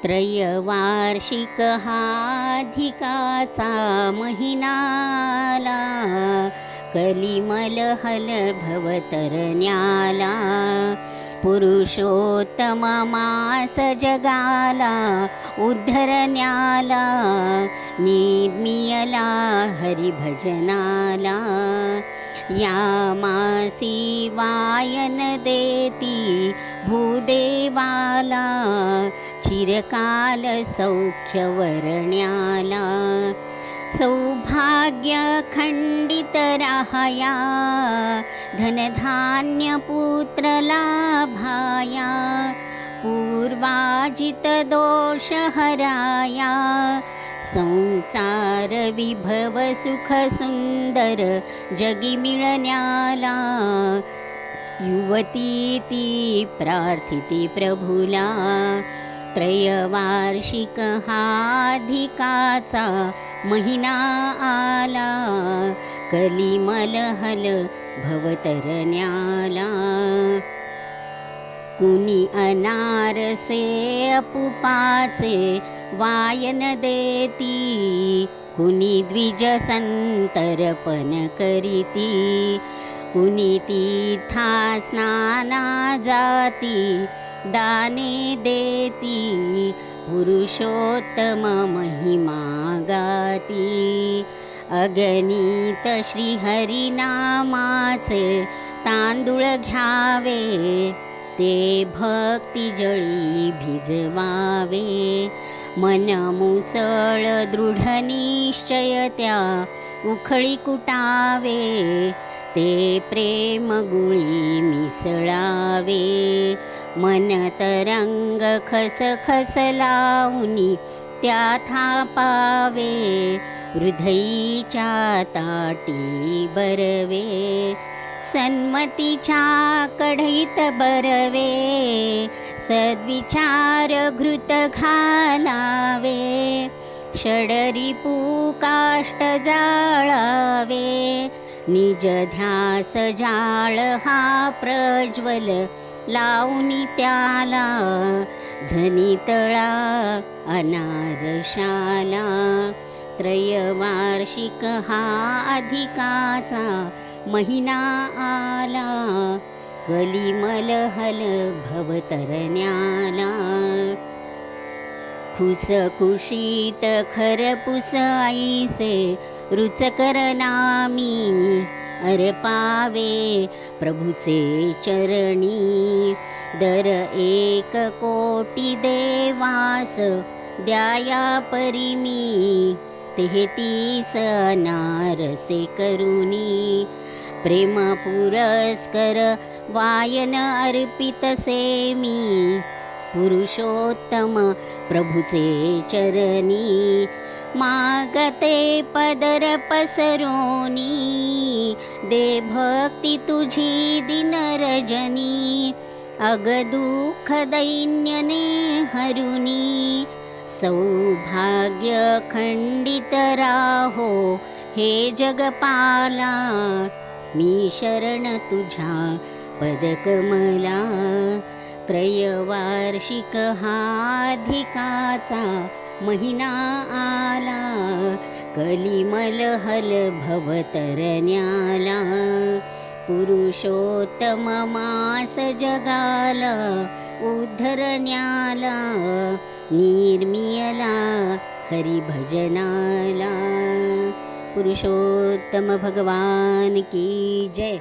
त्रयवार्षिक हाधिकाचा महिनाला, कलिमल हल भवतरण्याला. पुरुषोत्तम मास जगाला उद्धरण्याला, निर्मियला हरिभजनाला. या मासी वायन देती भूदेवाला, चिरकाल सौख्य वरण्याला. सौभाग्य खंडित राहया, धनधान्य पुत्र लाभाया. पूर्वाजित दोष हराया, संसार विभव सुख सुंदर जगी मिळण्याला. युवती ती प्रार्थिती प्रभुला, त्रयवार्षिक हाधिकाचा महिना आला. कलिमल हल भवतरण्याला. कुणी अनारसे अपुपाचे वायन देती, कुणी द्विज संतर्पण करीती. कुणी तीर्था स्नाना जाती, दाने देती. पुरुषोत्तम महिमा गाती. अगणित श्रीहरिनामाचे तांदूळ घ्यावे, ते भक्ती जळी भिजवावे. मन मुसळ दृढ निश्चय त्या उखळी कुटावे, ते प्रेम गुळी मिसळावे. मन तरंग खसखस लावणी त्या थापावे, हृदयीच्या ताटी बरवे. सन्मतीच्या कढईत बरवे, सद्विचार घृत घालावे. षडरिपू काष्ट जाळावे, निज ध्यास जाळ हा प्रज्वल लावणी त्याला. झनितळा अनारशाला, त्रयवार्षिक हा अधिकाचा महिना आला. कलिमल हल भवतरण्याला. खुसखुशीत खरपुस ऐसे रुचकर नामी, अर्पावे प्रभुचे चरणी. दर 1 कोटी देवास द्याया परिमी, 33 अनारसे करुणी. प्रेम पुरस्कर वायन अर्पितसे मी, पुरुषोत्तम प्रभुचे चरणी. मागते पदर पसरोनी, दे भक्ती तुझी दिन रजनी. अगदुःख दैन्यने हरुनी, सौभाग्य खंडित राहो हे जगपाला. मी शरण तुझ्या पदकमला. त्रयवार्षिक हाधिकाचा महिना आला. कलिमल हल भवतरण्याला. पुरुषोत्तम मास जगाला उद्धरण्याला, निर्मियला हरिभजनाला. पुरुषोत्तम भगवान की जय.